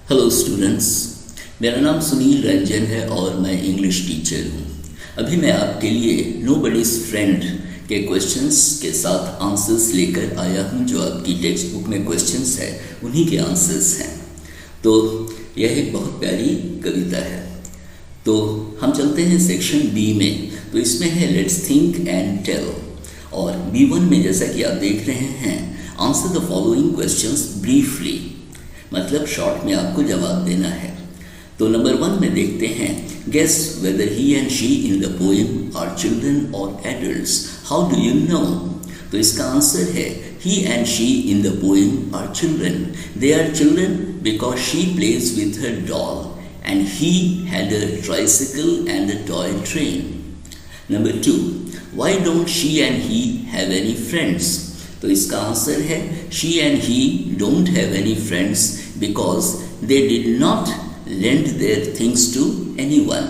Hello students, मेरा नाम सुनील रंजन है और मैं इंग्लिश टीचर हूँ। अभी मैं आपके लिए नोबडीज फ्रेंड के क्वेश्चंस के साथ आंसर्स लेकर आया हूँ। जो आपकी टेक्स्ट बुक में क्वेश्चंस है उन्हीं के आंसर्स हैं। तो यह एक बहुत प्यारी कविता है। तो हम चलते हैं सेक्शन बी में। तो इसमें है लेट्स थिंक एंड टेल, और B1 में जैसा कि आप देख रहे हैं, answer the following questions briefly, मतलब शॉर्ट में आपको जवाब देना है। तो नंबर 1 में देखते हैं, guess whether he and she in the poem are children और adults, how do you know? तो इसका आंसर है he and she in the poem are children. They are children because she plays with her doll and he had a tricycle and a toy train. Number 2, why don't she and he have any friends? तो इसका answer है she and he don't have any friends because they did not lend their things to anyone.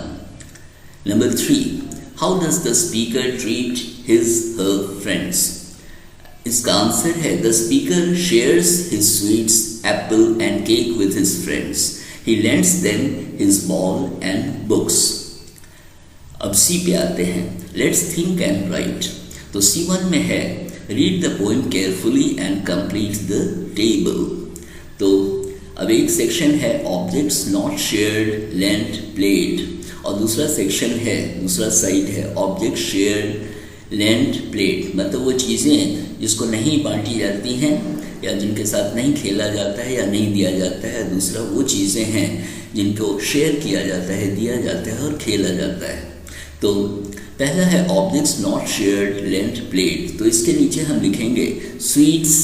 Number 3, how does the speaker treat her friends? इसका answer है the speaker shares his sweets, apple and cake with his friends. He lends them his ball and books. अब C पे आते हैं, let's think and write. तो C1 में है read the poem carefully and complete the table. तो अब एक सेक्शन है objects not shared, lent, played, और दूसरा सेक्शन है, दूसरा साइड है objects shared, lent, played, मतलब वो चीज़ें जिसको नहीं बांटी जाती हैं या जिनके साथ नहीं खेला जाता है या नहीं दिया जाता है। दूसरा वो चीज़ें हैं जिनको शेयर किया जाता है, दिया जाता है और खेला जाता है। तो पहला है objects not shared, lent, played. तो इसके नीचे हम लिखेंगे sweets,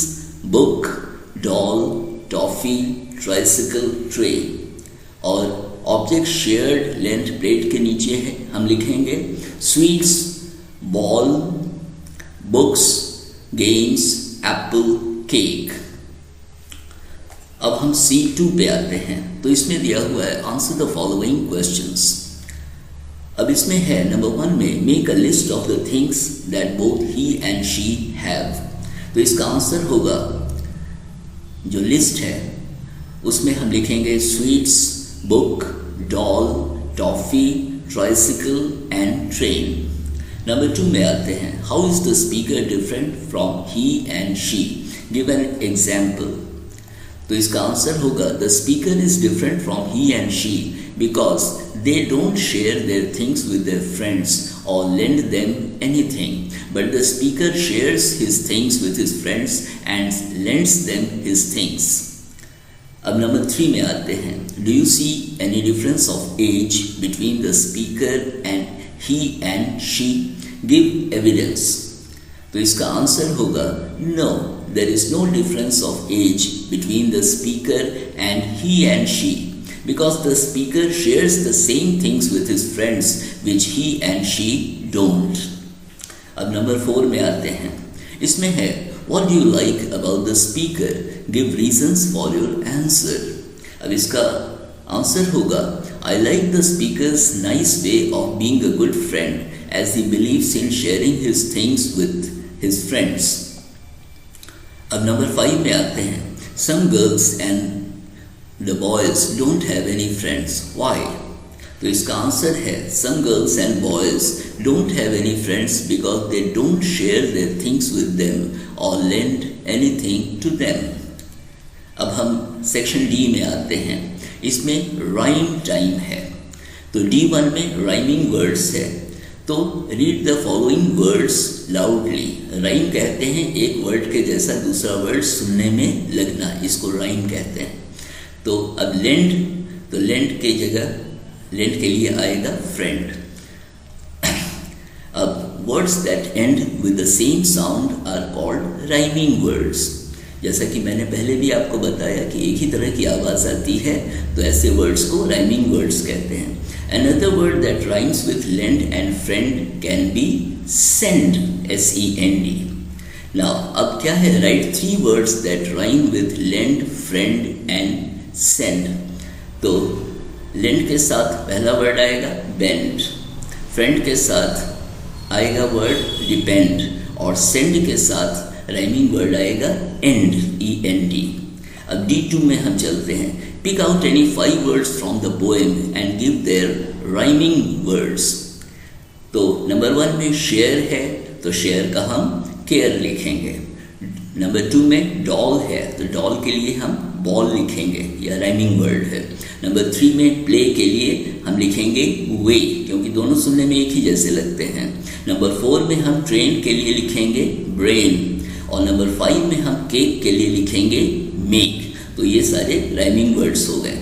book, doll, toffee, tricycle, tray. और ऑब्जेक्ट शेयर्ड, लेंट, प्लेड के नीचे है हम लिखेंगे sweets, ball, books, games, Apple, cake. अब हम C2 पे आते हैं। तो इसमें दिया हुआ है आंसर द फॉलोइंग क्वेश्चंस। अब इसमें है नंबर 1 में make a list of the things that both he and she have. तो इसका आंसर होगा, जो लिस्ट है उसमें हम लिखेंगे sweets, book, doll, toffee, tricycle and train. Number 2 में आते हैं, how is the speaker different from he and she, give an example. तो इसका आंसर होगा the speaker is different from he and she because they don't share their things with their friends और lend them anything, but the speaker shares his things with his friends and lends them his things. अब number 3 में आते हैं, do you see any difference of age between the speaker and he and she, give evidence। तो इसका answer होगा no, there is no difference of age between the speaker and he and she because the speaker shares the same things with his friends which he and she don't। अब number 4 में आते हैं। इसमें है what do you like about the speaker, give reasons for your answer। अब इसका answer होगा I like the speaker's nice way of being a good friend as he believes in sharing his things with his friends। अब number 5 में आते हैं, some girls and the boys don't have any friends, why? तो इसका answer है some girls and boys don't have any friends because they don't share their things with them or lend anything to them। अब हम section D में आते हैं। इसमें rhyme time है। तो D1 में राइमिंग वर्ड्स है। तो read the following words loudly. Rhyme कहते हैं एक वर्ड के जैसा दूसरा वर्ड सुनने में लगना, इसको राइम कहते हैं। तो अब लेंड, तो लेंड के जगह लेंड के लिए आएगा फ्रेंड। अब words that end with the same sound are called rhyming words. जैसा कि मैंने पहले भी आपको बताया कि एक ही तरह की आवाज़ आती है, तो ऐसे वर्ड्स को राइमिंग वर्ड्स कहते हैं। Another word that rhymes with lend and friend can be send, S-E-N-D। Now, अब क्या है? Write 3 words that rhyme with lend, friend and send। तो lend के साथ पहला वर्ड आएगा bend, friend के साथ आएगा वर्ड depend, और send के साथ राइमिंग वर्ड आएगा end, E-N-D। अब D2 में हम चलते हैं। Pick out any 5 words from the poem and give their rhyming words. तो नंबर 1 में शेयर है, तो शेयर का हम केयर लिखेंगे। नंबर 2 में डॉल है, तो डॉल के लिए हम बॉल लिखेंगे, यह राइमिंग वर्ड है। नंबर 3 में प्ले के लिए हम लिखेंगे वे, क्योंकि दोनों सुनने में एक ही जैसे लगते हैं। नंबर 4 में हम ट्रेन के लिए लिखेंगे ब्रेन, और नंबर 5 में हम केक के लिए लिखेंगे मेक। तो ये सारे राइमिंग वर्ड्स हो गए।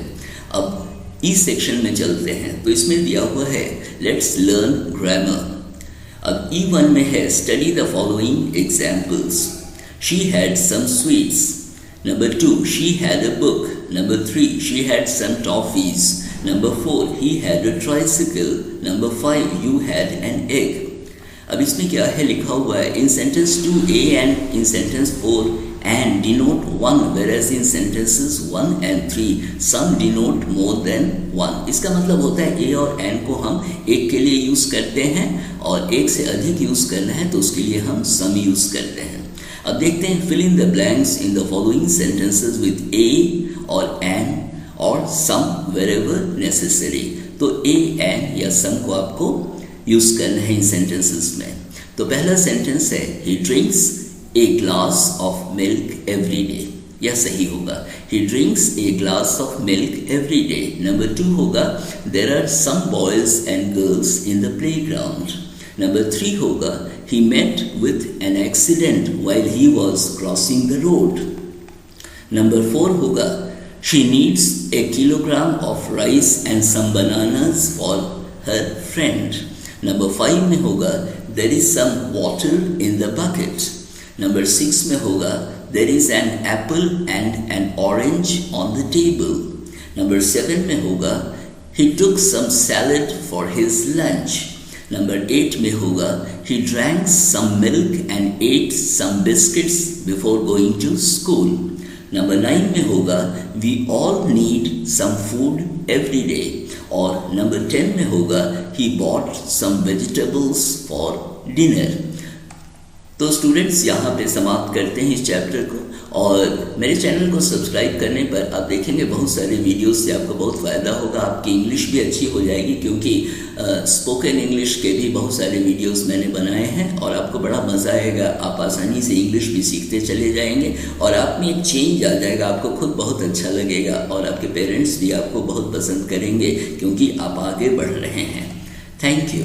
अब ई सेक्शन में चलते हैं, तो इसमें दिया हुआ है लेट्स लर्न ग्रामर। अब E1 में है study the following examples. She had some sweets. Number 2, she had a book. Number 3, she had some toffees. Number 4, he had a tricycle. Number 5, you had an egg. अब इसमें क्या है लिखा हुआ है, in sentence 2A and in sentence 4 and denote 1, whereas in sentences 1 and 3 some denote more than 1. इसका मतलब होता है A और N को हम एक के लिए यूज करते हैं और एक से अधिक यूज करना है तो उसके लिए हम some यूज करते हैं। अब देखते हैं fill in the blanks in the following sentences with a or an or some wherever necessary। तो a, an या some को आपको यूज करना है इन sentences में। तो पहला सेंटेंस है he drinks a glass of milk every day, यह सही होगा। he drinks a glass of milk every day। Number 2 होगा there are some boys and girls in the playground। Number 3 होगा he met with an accident while he was crossing the road। Number 4 होगा she needs a kilogram of rice and some bananas for her friend। Number 5 में होगा there is some water in the bucket। Number 6 में होगा there is an apple and an orange on the table। Number 7 में होगा he took some salad for his lunch। Number 8 में होगा he drank some milk and ate some biscuits before going to school। Number 9 में होगा we all need some food every day। और number 10 में होगा he bought some vegetables for dinner। तो students यहाँ पे समाप्त करते हैं इस चैप्टर को, और मेरे चैनल को सब्सक्राइब करने पर आप देखेंगे बहुत सारे वीडियोस से आपको बहुत फ़ायदा होगा। आपकी इंग्लिश भी अच्छी हो जाएगी, क्योंकि स्पोकन इंग्लिश के भी बहुत सारे वीडियोस मैंने बनाए हैं और आपको बड़ा मज़ा आएगा। आप आसानी से इंग्लिश भी सीखते चले जाएंगे और आप में एक चेंज आ जाएगा, आपको खुद बहुत अच्छा लगेगा और आपके पेरेंट्स भी आपको बहुत पसंद करेंगे, क्योंकि आप आगे बढ़ रहे हैं। Thank you.